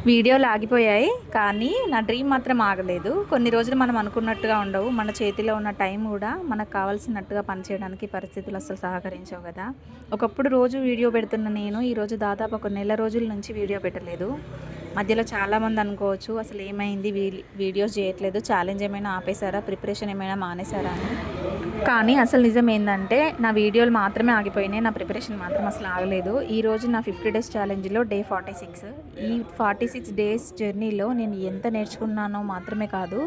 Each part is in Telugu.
వీడియోలు ఆగిపోయాయి కానీ నా డ్రీమ్ మాత్రం ఆగలేదు. కొన్ని రోజులు మనం అనుకున్నట్టుగా ఉండవు. మన చేతిలో ఉన్న టైం కూడా మనకు కావాల్సినట్టుగా పనిచేయడానికి పరిస్థితులు అస్సలు సహకరించవు కదా. ఒకప్పుడు రోజు వీడియో పెడుతున్న నేను ఈరోజు దాదాపు ఒక నెల రోజుల నుంచి వీడియో పెట్టలేదు. మధ్యలో చాలామంది అనుకోవచ్చు అసలు ఏమైంది, వీడియోస్ చేయట్లేదు, ఛాలెంజ్ ఏమైనా ఆపేశారా, ప్రిపరేషన్ ఏమైనా మానేశారా అని. కానీ అసలు నిజం ఏంటంటే నా వీడియోలు మాత్రమే ఆగిపోయినాయి, నా ప్రిపరేషన్ మాత్రం అసలు ఆగలేదు. ఈరోజు నా 50 డేస్ ఛాలెంజ్లో డే 46. ఈ 46 డేస్ జర్నీలో నేను ఎంత నేర్చుకున్నానో మాత్రమే కాదు,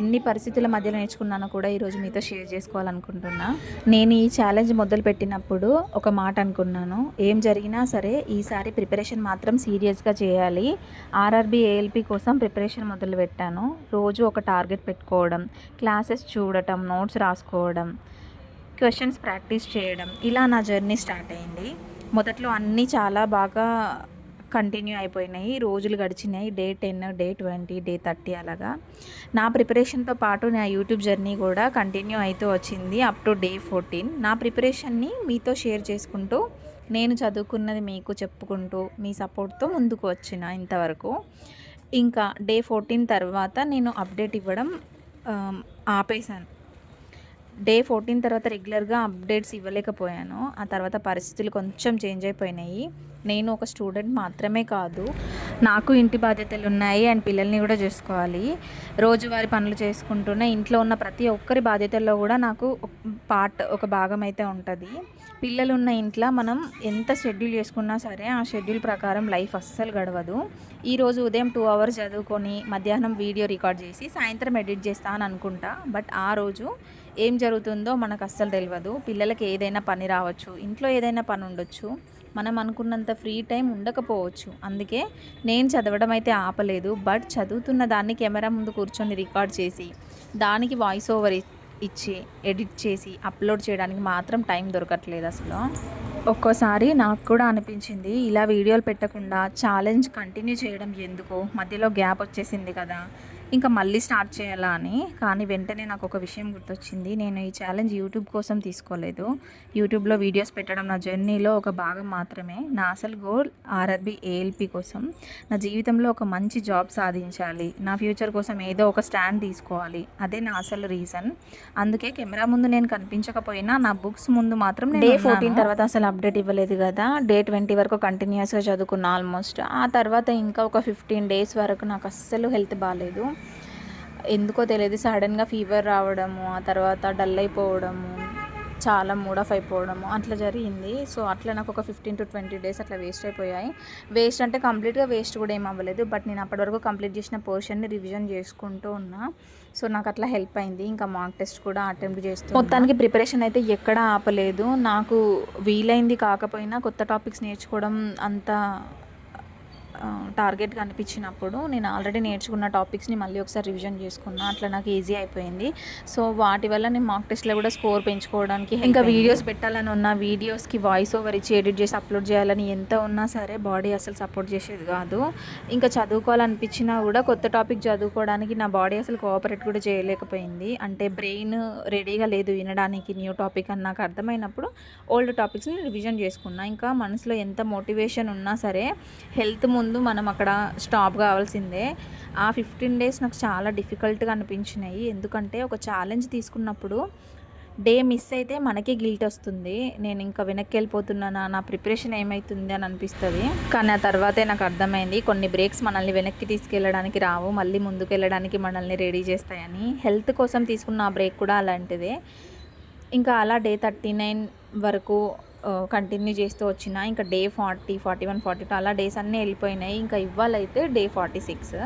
ఎన్ని పరిస్థితుల మధ్యలో నేర్చుకున్నానో కూడా ఈరోజు మీతో షేర్ చేసుకోవాలనుకుంటున్నా. నేను ఈ ఛాలెంజ్ మొదలుపెట్టినప్పుడు ఒక మాట అనుకున్నాను, ఏం జరిగినా సరే ఈసారి ప్రిపరేషన్ మాత్రం సీరియస్గా చేయాలి. ఆర్ఆర్బీ ఏఎల్పీ కోసం ప్రిపరేషన్ మొదలుపెట్టాను. రోజు ఒక టార్గెట్ పెట్టుకోవడం, క్లాసెస్ చూడటం, నోట్స్ రాసుకోవడం, క్వశ్చన్స్ ప్రాక్టీస్ చేయడం, ఇలా నా జర్నీ స్టార్ట్ అయింది. మొదట్లో అన్నీ చాలా బాగా కంటిన్యూ అయిపోయినాయి, రోజులు గడిచినాయి. డే 10, డే 20, డే 30 అలాగా. నా ప్రిపరేషన్తో పాటు నా యూట్యూబ్ జర్నీ కూడా కంటిన్యూ అవుతూ వచ్చింది అప్ టు డే 14. నా ప్రిపరేషన్ని మీతో షేర్ చేసుకుంటూ, నేను చదువుకున్నది మీకు చెప్పుకుంటూ, మీ సపోర్ట్తో ముందుకు వచ్చిన ఇంతవరకు. ఇంకా డే 14 తర్వాత నేను అప్డేట్ ఇవ్వడం ఆపేశాను. డే 14 తర్వాత రెగ్యులర్గా అప్డేట్స్ ఇవ్వలేకపోయాను. ఆ తర్వాత పరిస్థితులు కొంచెం చేంజ్ అయిపోయినాయి. నేను ఒక స్టూడెంట్ మాత్రమే కాదు, నాకు ఇంటి బాధ్యతలు ఉన్నాయి అండ్ పిల్లల్ని కూడా చూసుకోవాలి. రోజువారీ పనులు చేసుకుంటూనే ఇంట్లో ఉన్న ప్రతి ఒక్కరి బాధ్యతల్లో కూడా నాకు ఒక భాగం అయితే ఉంటుంది. పిల్లలు ఉన్న ఇంట్లో మనం ఎంత షెడ్యూల్ చేసుకున్నా సరే ఆ షెడ్యూల్ ప్రకారం లైఫ్ అస్సలు గడవదు. ఈరోజు ఉదయం 2 అవర్స్ చదువుకొని మధ్యాహ్నం వీడియో రికార్డ్ చేసి సాయంత్రం ఎడిట్ చేస్తా అని అనుకుంటా, బట్ ఆ రోజు ఏం జరుగుతుందో మనకు అస్సలు తెలియదు. పిల్లలకి ఏదైనా పని రావచ్చు, ఇంట్లో ఏదైనా పని ఉండొచ్చు, మనం అనుకున్నంత ఫ్రీ టైం ఉండకపోవచ్చు. అందుకే నేను చదవడం అయితే ఆపలేదు, బట్ చదువుతున్న దాన్ని కెమెరా ముందు కూర్చొని రికార్డ్ చేసి దానికి వాయిస్ ఓవర్ ఇచ్చి ఎడిట్ చేసి అప్లోడ్ చేయడానికి మాత్రం టైం దొరకట్లేదు అసలు. ఒక్కోసారి నాకు కూడా అనిపించింది, ఇలా వీడియోలు పెట్టకుండా ఛాలెంజ్ కంటిన్యూ చేయడం ఎందుకు, మధ్యలో గ్యాప్ వచ్చేసింది కదా, ఇంకా మళ్ళీ స్టార్ట్ చేయాలా అని. కానీ వెంటనే నాకు ఒక విషయం గుర్తొచ్చింది, నేను ఈ ఛాలెంజ్ యూట్యూబ్ కోసం తీసుకోలేదు. యూట్యూబ్లో వీడియోస్ పెట్టడం నా జర్నీలో ఒక భాగం మాత్రమే. నా అసలు గోల్ ఆర్ఆర్బీ ఏఎల్పీ కోసం, నా జీవితంలో ఒక మంచి జాబ్ సాధించాలి, నా ఫ్యూచర్ కోసం ఏదో ఒక స్టాండ్ తీసుకోవాలి, అదే నా అసలు రీజన్. అందుకే కెమెరా ముందు నేను కనిపించకపోయినా నా బుక్స్ ముందు మాత్రం డే 14 తర్వాత అసలు అప్డేట్ ఇవ్వలేదు కదా, డే 20 వరకు కంటిన్యూస్గా చదువుకున్నా ఆల్మోస్ట్. ఆ తర్వాత ఇంకా ఒక 15 డేస్ వరకు నాకు అస్సలు హెల్త్ బాగాలేదు, ఎందుకో తెలియదు. సడన్గా ఫీవర్ రావడము, ఆ తర్వాత డల్ అయిపోవడము, చాలా మూడ్ ఆఫ్ అయిపోవడము అట్లా జరిగింది. సో అట్లా నాకు ఒక 15 to 20 డేస్ అట్లా వేస్ట్ అయిపోయాయి. వేస్ట్ అంటే కంప్లీట్గా వేస్ట్ కూడా ఏం అవ్వలేదు, బట్ నేను అప్పటి వరకు కంప్లీట్ చేసిన పోర్షన్ని రివిజన్ చేసుకుంటూ ఉన్నా. సో నాకు అట్లా హెల్ప్ అయింది. ఇంకా మాక్ టెస్ట్ కూడా అటెంప్ట్ చేస్తూ మొత్తానికి ప్రిపరేషన్ అయితే ఎక్కడా ఆపలేదు. నాకు వీలైంది కాకపోయినా కొత్త టాపిక్స్ నేర్చుకోవడం అంత టార్గెట్గా అనిపించినప్పుడు నేను ఆల్రెడీ నేర్చుకున్న టాపిక్స్ని మళ్ళీ ఒకసారి రివిజన్ చేసుకున్నా. అట్లా నాకు ఈజీ అయిపోయింది. సో వాటి వల్ల నేను మాక్ టెస్ట్లో కూడా స్కోర్ పెంచుకోవడానికి, ఇంకా వీడియోస్ పెట్టాలని ఉన్న వీడియోస్కి వాయిస్ ఓవర్ ఇచ్చి ఎడిట్ చేసి అప్లోడ్ చేయాలని ఎంత ఉన్నా సరే బాడీ అసలు సపోర్ట్ చేసేది కాదు. ఇంకా చదువుకోవాలనిపించినా కూడా కొత్త టాపిక్ చదువుకోవడానికి నా బాడీ అసలు కోఆపరేట్ కూడా చేయలేకపోయింది. అంటే బ్రెయిన్ రెడీగా లేదు వినడానికి న్యూ టాపిక్ అని నాకు అర్థమైనప్పుడు ఓల్డ్ టాపిక్స్ని రివిజన్ చేసుకున్నా. ఇంకా మనసులో ఎంత మోటివేషన్ ఉన్నా సరే హెల్త్ ముందు మనం అక్కడ స్టాప్ కావాల్సిందే. ఆ 15 డేస్ నాకు చాలా డిఫికల్ట్గా అనిపించినాయి. ఎందుకంటే ఒక ఛాలెంజ్ తీసుకున్నప్పుడు డే మిస్ అయితే మనకే గిల్ట్ వస్తుంది, నేను ఇంకా వెనక్కి వెళ్ళిపోతున్నానా, నా ప్రిపరేషన్ ఏమవుతుంది అని అనిపిస్తుంది. కానీ ఆ తర్వాతే నాకు అర్థమైంది, కొన్ని బ్రేక్స్ మనల్ని వెనక్కి తీసుకెళ్ళడానికి రావు, మళ్ళీ ముందుకు వెళ్ళడానికి మనల్ని రెడీ చేస్తాయని. హెల్త్ కోసం తీసుకున్న ఆ బ్రేక్ కూడా అలాంటిదే. ఇంకా అలా డే 39 వరకు కంటిన్యూ చేస్తూ వచ్చిన. ఇంకా డే 40, 41, 42 అలా డేస్ అన్నీ వెళ్ళిపోయినాయి. ఇంకా ఇవ్వాలైతే డే 46.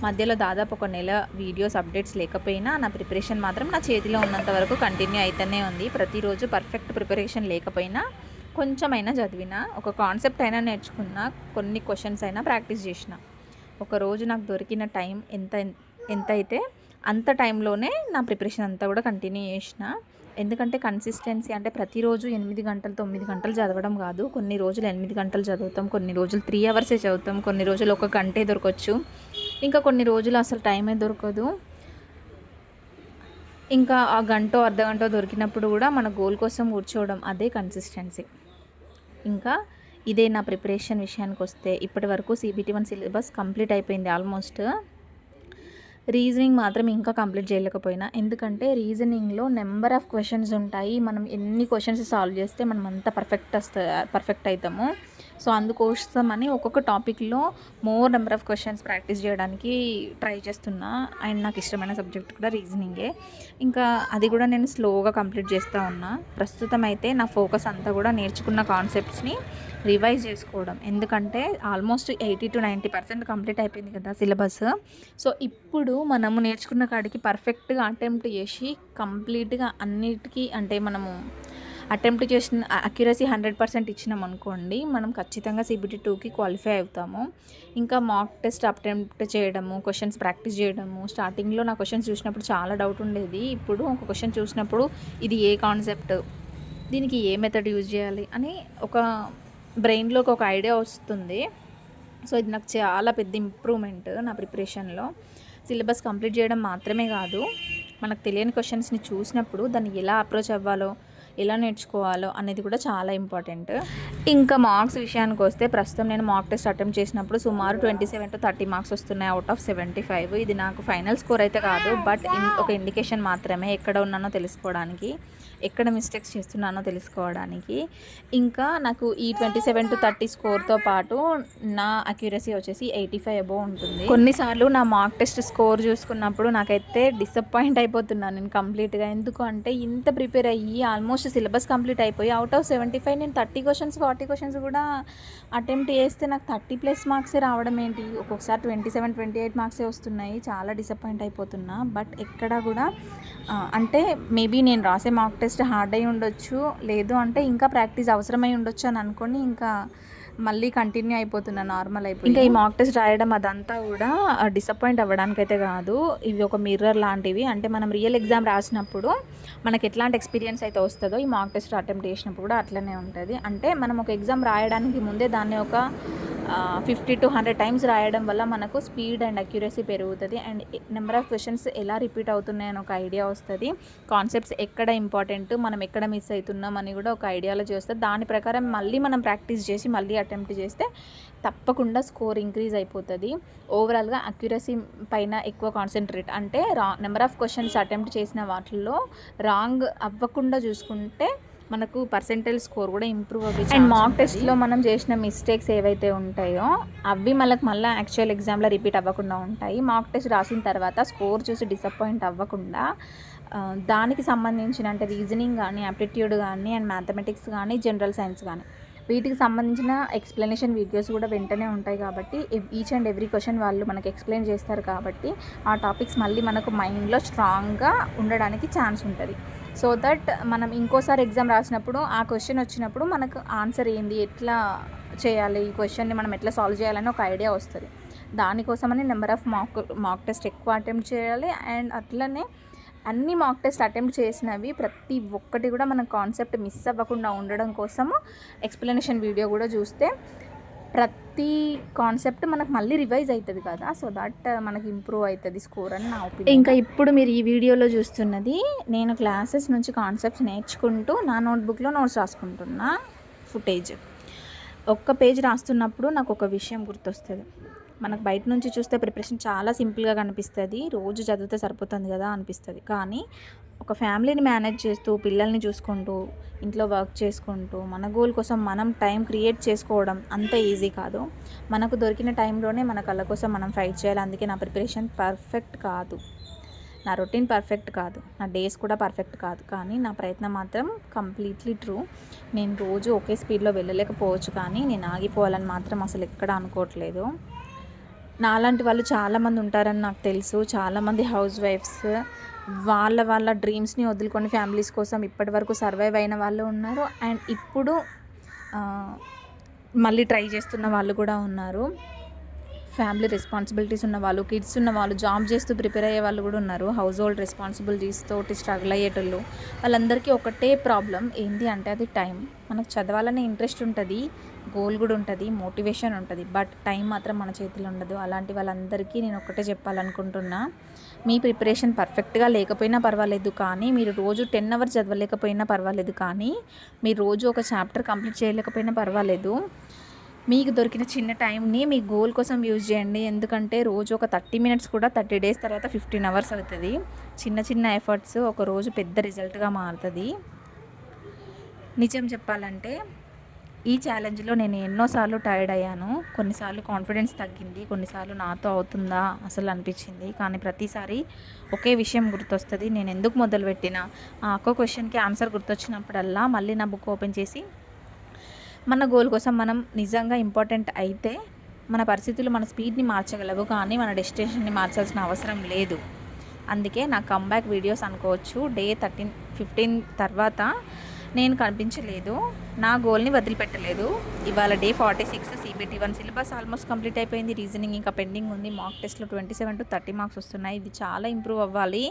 మధ్యలో దాదాపు ఒక నెల వీడియోస్ అప్డేట్స్ లేకపోయినా నా ప్రిపరేషన్ మాత్రం నా చేతిలో ఉన్నంత వరకు కంటిన్యూ అయితేనే ఉంది. ప్రతిరోజు పర్ఫెక్ట్ ప్రిపరేషన్ లేకపోయినా కొంచెమైనా చదివిన, ఒక కాన్సెప్ట్ అయినా నేర్చుకున్న, కొన్ని క్వశ్చన్స్ అయినా ప్రాక్టీస్ చేసిన. ఒకరోజు నాకు దొరికిన టైం ఎంత అయితే అంత టైంలోనే నా ప్రిపరేషన్ అంతా కూడా కంటిన్యూ చేసిన. ఎందుకంటే కన్సిస్టెన్సీ అంటే ప్రతిరోజు 8 గంటలు 9 గంటలు చదవడం కాదు. కొన్ని రోజులు 8 గంటలు చదువుతాం, కొన్ని రోజులు 3 అవర్సే చదువుతాం, కొన్ని రోజులు 1 గంటే దొరకవచ్చు, ఇంకా కొన్ని రోజులు అసలు టైమే దొరకదు. ఇంకా ఆ గంటో అర్ధగంటో దొరికినప్పుడు కూడా మన గోల్ కోసం కూర్చోవడం, అదే కన్సిస్టెన్సీ. ఇంకా ఇదే నా ప్రిపరేషన్ విషయానికి వస్తే ఇప్పటి వరకు CBT1 సిలబస్ కంప్లీట్ అయిపోయింది ఆల్మోస్ట్. రీజనింగ్ మాత్రం ఇంకా కంప్లీట్ చేయలేకపోయినా, ఎందుకంటే రీజనింగ్లో నెంబర్ ఆఫ్ క్వశ్చన్స్ ఉంటాయి. మనం ఎన్ని క్వశ్చన్స్ సాల్వ్ చేస్తే మనం అంత పర్ఫెక్ట్ అవుతాము. సో అందుకోసమని ఒక్కొక్క టాపిక్లో more number of questions practice చేయడానికి ట్రై చేస్తున్నా. అండ్ నాకు ఇష్టమైన సబ్జెక్ట్ కూడా రీజనింగే. ఇంకా అది కూడా నేను స్లోగా కంప్లీట్ చేస్తూ ఉన్నా. ప్రస్తుతం అయితే నా ఫోకస్ అంతా కూడా నేర్చుకున్న కాన్సెప్ట్స్ని రివైజ్ చేసుకోవడం, ఎందుకంటే ఆల్మోస్ట్ 80 to 90% కంప్లీట్ అయిపోయింది కదా సిలబస్. సో ఇప్పుడు మనము నేర్చుకున్న కాడికి పర్ఫెక్ట్గా అటెంప్ట్ చేసి కంప్లీట్గా అన్నిటికీ, అంటే మనము అటెంప్ట్ చేసిన అక్యురసీ 100% ఇచ్చినాం అనుకోండి, మనం ఖచ్చితంగా CBT2కి క్వాలిఫై అవుతాము. ఇంకా మాక్ టెస్ట్ అటెంప్ట్ చేయడము, క్వశ్చన్స్ ప్రాక్టీస్ చేయడము. స్టార్టింగ్లో నా క్వశ్చన్స్ చూసినప్పుడు చాలా డౌట్ ఉండేది. ఇప్పుడు ఒక క్వశ్చన్ చూసినప్పుడు ఇది ఏ కాన్సెప్ట్, దీనికి ఏ మెథడ్ యూజ్ చేయాలి అని ఒక బ్రెయిన్లోకి ఒక ఐడియా వస్తుంది. సో ఇది నాకు చాలా పెద్ద ఇంప్రూవ్మెంట్ నా ప్రిపరేషన్లో. సిలబస్ కంప్లీట్ చేయడం మాత్రమే కాదు, మనకు తెలియని క్వశ్చన్స్ని చూసినప్పుడు దాన్ని ఎలా అప్రోచ్ అవ్వాలో, ఎలా నేర్చుకోవాలో అనేది కూడా చాలా ఇంపార్టెంట్. ఇంకా మార్క్స్ విషయానికి వస్తే ప్రస్తుతం నేను మాక్ టెస్ట్ అటెంప్ట్ చేసినప్పుడు సుమారు 27 to 30 మార్క్స్ వస్తున్నాయి అవుట్ ఆఫ్ 75. ఇది నాకు ఫైనల్ స్కోర్ అయితే కాదు, బట్ ఒక ఇండికేషన్ మాత్రమే, ఎక్కడ ఉన్నానో తెలుసుకోవడానికి, ఎక్కడ మిస్టేక్స్ చేస్తున్నానో తెలుసుకోవడానికి. ఇంకా నాకు ఈ 27 to 30 స్కోర్తో పాటు నా అక్యురసీ వచ్చేసి 85 అబోవ్ ఉంటుంది. కొన్నిసార్లు నా మాక్ టెస్ట్ స్కోర్ చూసుకున్నప్పుడు నాకైతే డిసప్పాయింట్ అయిపోతున్నాను నేను కంప్లీట్గా. ఎందుకు అంటే ఇంత ప్రిపేర్ అయ్యి ఆల్మోస్ట్ సిలబస్ కంప్లీట్ అయిపోయి అవుట్ ఆఫ్ 75 నేను 30 క్వశ్చన్స్ 40 క్వశ్చన్స్ కూడా అటెంప్ట్ చేస్తే నాకు 30+ మార్క్సే రావడం ఏంటి, ఒక్కొక్కసారి 27 28 మార్క్సే వస్తున్నాయి. చాలా డిసప్పాయింట్ అయిపోతున్నా. బట్ ఎక్కడా కూడా అంటే మేబీ నేను రాసే మాక్ టెస్ట్ హార్డ్ అయి ఉండొచ్చు, లేదు అంటే ఇంకా ప్రాక్టీస్ అవసరమై ఉండొచ్చు అని అనుకొని ఇంకా మళ్ళీ కంటిన్యూ అయిపోతున్నా, నార్మల్ అయిపోయి. ఇంకా ఈ మాక్ టెస్ట్ రాయడం అదంతా కూడా డిసప్పాయింట్ అవ్వడానికైతే కాదు, ఇవి ఒక మిర్రర్ లాంటివి. అంటే మనం రియల్ ఎగ్జామ్ రాసినప్పుడు మనకి ఎట్లాంటి ఎక్స్పీరియన్స్ అయితే వస్తుందో ఈ మాక్ టెస్ట్ అటెంప్ట్ చేసినప్పుడు కూడా అట్లనే ఉంటుంది. అంటే మనం ఒక ఎగ్జామ్ రాయడానికి ముందే దాన్ని ఒక 50 to 100 టైమ్స్ రాయడం వల్ల మనకు స్పీడ్ అండ్ అక్యురసీ పెరుగుతుంది. అండ్ నెంబర్ ఆఫ్ క్వశ్చన్స్ ఎలా రిపీట్ అవుతున్నాయని ఒక ఐడియా వస్తుంది. కాన్సెప్ట్స్ ఎక్కడ ఇంపార్టెంట్, మనం ఎక్కడ మిస్ అవుతున్నాం అని కూడా ఒక ఐడియాలజీ వస్తుంది. దాని ప్రకారం మళ్ళీ మనం ప్రాక్టీస్ చేసి మళ్ళీ అటెంప్ట్ చేస్తే తప్పకుండా స్కోర్ ఇంక్రీజ్ అయిపోతుంది. ఓవరాల్గా అక్యురసీ పైన ఎక్కువ కాన్సన్ట్రేట్, అంటే నెంబర్ ఆఫ్ క్వశ్చన్స్ అటెంప్ట్ చేసిన వాటిల్లో రాంగ్ అవ్వకుండా చూసుకుంటే మనకు పర్సెంటేజ్ స్కోర్ కూడా ఇంప్రూవ్ అవ్వచ్చు. అండ్ మాక్ టెస్ట్లో మనం చేసిన మిస్టేక్స్ ఏవైతే ఉంటాయో అవి మనకు మళ్ళీ యాక్చువల్ ఎగ్జామ్లో రిపీట్ అవ్వకుండా ఉంటాయి. మాక్ టెస్ట్ రాసిన తర్వాత స్కోర్ చూసి డిసప్పాయింట్ అవ్వకుండా దానికి సంబంధించిన, అంటే రీజనింగ్ కానీ, యాప్టిట్యూడ్ కానీ, అండ్ మ్యాథమెటిక్స్ కానీ, జనరల్ సైన్స్ కానీ, వీటికి సంబంధించిన ఎక్స్ప్లెనేషన్ వీడియోస్ కూడా వెంటనే ఉంటాయి. కాబట్టి ఈచ్ అండ్ ఎవ్రీ క్వశ్చన్ వాళ్ళు మనకు ఎక్స్ప్లెయిన్ చేస్తారు. కాబట్టి ఆ టాపిక్స్ మళ్ళీ మనకు మైండ్లో స్ట్రాంగ్గా ఉండడానికి ఛాన్స్ ఉంటుంది. సో దట్ మనం ఇంకోసారి ఎగ్జామ్ రాసినప్పుడు ఆ క్వశ్చన్ వచ్చినప్పుడు మనకు ఆన్సర్ ఏంది, ఎట్లా చేయాలి, ఈ క్వశ్చన్ని మనం ఎట్లా సాల్వ్ చేయాలని ఒక ఐడియా వస్తుంది. దానికోసమని నెంబర్ ఆఫ్ మాక్ టెస్ట్ ఎక్కువ అటెంప్ట్ చేయాలి. అండ్ అట్లనే అన్ని మాక్ టెస్ట్ అటెంప్ట్ చేసినవి ప్రతి ఒక్కటి కూడా మన కాన్సెప్ట్ మిస్ అవ్వకుండా ఉండడం కోసము ఎక్స్ప్లెనేషన్ వీడియో కూడా చూస్తే ప్రతి కాన్సెప్ట్ మనకు మళ్ళీ రివైజ్ అవుతుంది కదా. సో దట్ మనకి ఇంప్రూవ్ అవుతుంది స్కోర్ అని నా ఒపీనియన్. ఇంకా ఇప్పుడు మీరు ఈ వీడియోలో చూస్తున్నది నేను క్లాసెస్ నుంచి కాన్సెప్ట్స్ నేర్చుకుంటూ నా నోట్బుక్లో నోట్స్ రాసుకుంటున్నా ఫుటేజ్. ఒక్క పేజ్ రాస్తున్నప్పుడు నాకు ఒక విషయం గుర్తొస్తుంది. మనకు బయట నుంచి చూస్తే ప్రిపరేషన్ చాలా సింపుల్గా కనిపిస్తుంది, రోజు చదివితే సరిపోతుంది కదా అనిపిస్తుంది. కానీ ఒక ఫ్యామిలీని మేనేజ్ చేస్తూ, పిల్లల్ని చూసుకుంటూ, ఇంట్లో వర్క్ చేసుకుంటూ, మన గోల్ కోసం మనం టైం క్రియేట్ చేసుకోవడం అంత ఈజీ కాదు. మనకు దొరికిన టైంలోనే మన కళ్ళ కోసం మనం ఫైట్ చేయాలి. అందుకే నా ప్రిపరేషన్ పర్ఫెక్ట్ కాదు, నా రొటీన్ పర్ఫెక్ట్ కాదు, నా డేస్ కూడా పర్ఫెక్ట్ కాదు. కానీ నా ప్రయత్నం మాత్రం కంప్లీట్లీ ట్రూ. నేను రోజు ఒకే స్పీడ్లో వెళ్ళలేకపోవచ్చు, కానీ నేను ఆగిపోవాలని మాత్రం అసలు ఎక్కడ అనుకోవట్లేదు. నాలాంటి వాళ్ళు చాలామంది ఉంటారని నాకు తెలుసు. చాలామంది హౌస్ వైఫ్స్ వాళ్ళ డ్రీమ్స్ని వదులుకొని ఫ్యామిలీస్ కోసం ఇప్పటి వరకు సర్వైవ్ అయిన వాళ్ళు ఉన్నారు. అండ్ ఇప్పుడు మళ్ళీ ట్రై చేస్తున్న వాళ్ళు కూడా ఉన్నారు. ఫ్యామిలీ రెస్పాన్సిబిలిటీస్ ఉన్నవాళ్ళు, కిడ్స్ ఉన్నవాళ్ళు, జాబ్ చేస్తూ ప్రిపేర్ అయ్యే వాళ్ళు కూడా ఉన్నారు. హౌస్ హోల్డ్ రెస్పాన్సిబిలిటీస్ తోటి స్ట్రగుల్ అయ్యేటోళ్ళు, వాళ్ళందరికీ ఒకటే ప్రాబ్లం ఏంటి అంటే అది టైం. మనకు చదవాలనే ఇంట్రెస్ట్ ఉంటుంది, గోల్ కూడా ఉంటుంది, మోటివేషన్ ఉంటుంది, బట్ టైం మాత్రం మన చేతిలో ఉండదు. అలాంటి వాళ్ళందరికీ నేను ఒకటే చెప్పాలనుకుంటున్నా, మీ ప్రిపరేషన్ పర్ఫెక్ట్గా లేకపోయినా పర్వాలేదు, కానీ మీరు రోజు 10 అవర్స్ చదవలేకపోయినా పర్వాలేదు, కానీ మీరు రోజు ఒక చాప్టర్ కంప్లీట్ చేయలేకపోయినా పర్వాలేదు. మీకు దొరికిన చిన్న టైంని మీ గోల్ కోసం యూజ్ చేయండి. ఎందుకంటే రోజు ఒక 30 మినిట్స్ కూడా 30 డేస్ తర్వాత 15 అవర్స్ అవుతుంది. చిన్న చిన్న ఎఫర్ట్స్ ఒక రోజు పెద్ద రిజల్ట్గా మారుతుంది. నిజం చెప్పాలంటే ఈ ఛాలెంజ్లో నేను ఎన్నోసార్లు టైర్డ్ అయ్యాను. కొన్నిసార్లు కాన్ఫిడెన్స్ తగ్గింది, కొన్నిసార్లు నాతో అవుతుందా అసలు అనిపించింది. కానీ ప్రతిసారి ఒకే విషయం గుర్తొస్తుంది, నేను ఎందుకు మొదలుపెట్టినా. ఆ ఒక్క క్వశ్చన్కి ఆన్సర్ గుర్తొచ్చినప్పుడల్లా మళ్ళీ నా బుక్ ఓపెన్ చేసి మన గోల్ కోసం మనం నిజంగా ఇంపార్టెంట్ అయితే మన పరిస్థితులు మన స్పీడ్ని మార్చగలవు, కానీ మన డెస్టినేషన్ని మార్చాల్సిన అవసరం లేదు. అందుకే నా కంబ్యాక్ వీడియోస్ అనుకోవచ్చు. డే 15 తర్వాత నేను కనిపించలేదు, నా గోల్ని వదిలిపెట్టలేదు. ఇవాళ day 46, CBT 1 syllabus almost complete అయిపోయింది. రీజనింగ్ ఇంకా పెండింగ్ ఉంది. మాక్ టెస్ట్లో 27 to 30 మార్క్స్ వస్తున్నాయి. ఇది చాలా ఇంప్రూవ్ అవ్వాలి,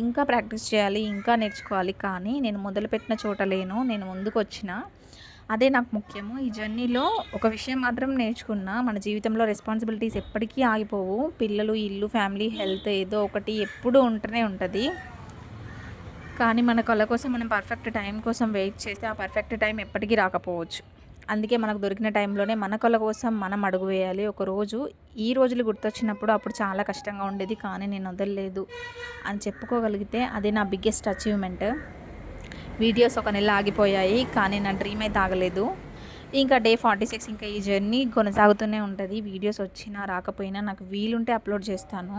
ఇంకా ప్రాక్టీస్ చేయాలి, ఇంకా నేర్చుకోవాలి. కానీ నేను మొదలుపెట్టిన చోట లేను, నేను ముందుకు వచ్చిన, అదే నాకు ముఖ్యము. ఈ జర్నీలో ఒక విషయం మాత్రం నేర్చుకున్నా, మన జీవితంలో రెస్పాన్సిబిలిటీస్ ఎప్పటికీ ఆగిపోవు. పిల్లలు, ఇల్లు, ఫ్యామిలీ, హెల్త్ ఏదో ఒకటి ఎప్పుడూ ఉంటూనే ఉంటుంది. కానీ మన కళ కోసం మనం పర్ఫెక్ట్ టైం కోసం వెయిట్ చేస్తే ఆ పర్ఫెక్ట్ టైం ఎప్పటికీ రాకపోవచ్చు. అందుకే మనకు దొరికిన టైంలోనే మన కళ కోసం మనం అడుగు వేయాలి. ఒకరోజు ఈ రోజులు గుర్తొచ్చినప్పుడు అప్పుడు చాలా కష్టంగా ఉండేది, కానీ నేను వదలలేదు అని చెప్పుకోగలిగితే అది నా బిగ్గెస్ట్ అచీవ్మెంట్. వీడియోస్ ఒక నెల ఆగిపోయాయి, కానీ నా డ్రీమ్ అయితే ఆగలేదు. ఇంకా డే 46, ఇంకా ఈ జర్నీ కొనసాగుతూనే ఉంటుంది. వీడియోస్ వచ్చినా రాకపోయినా నాకు వీలుంటే అప్లోడ్ చేస్తాను.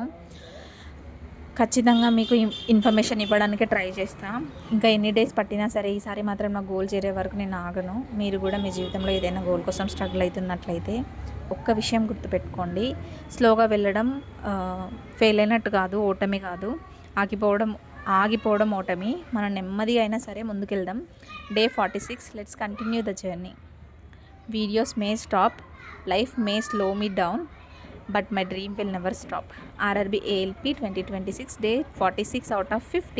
ఖచ్చితంగా మీకు ఇన్ఫర్మేషన్ ఇవ్వడానికి ట్రై చేస్తాను. ఇంకా ఎన్ని డేస్ పట్టినా సరే ఈసారి మాత్రం నా గోల్ చేరే వరకు నేను ఆగను. మీరు కూడా మీ జీవితంలో ఏదైనా గోల్ కోసం స్ట్రగుల్ అవుతున్నట్లయితే ఒక్క విషయం గుర్తుపెట్టుకోండి, స్లోగా వెళ్ళడం ఫెయిల్ అయినట్టు కాదు, ఓటమి కాదు. ఆగిపోవడం ఓటమి. మనం నెమ్మదిగా అయినా సరే ముందుకెళ్దాం. Day 46, let's continue the journey. Videos may stop, life may slow me down, but my dream will never stop. RRB ALP 2026, day 46 out of 50.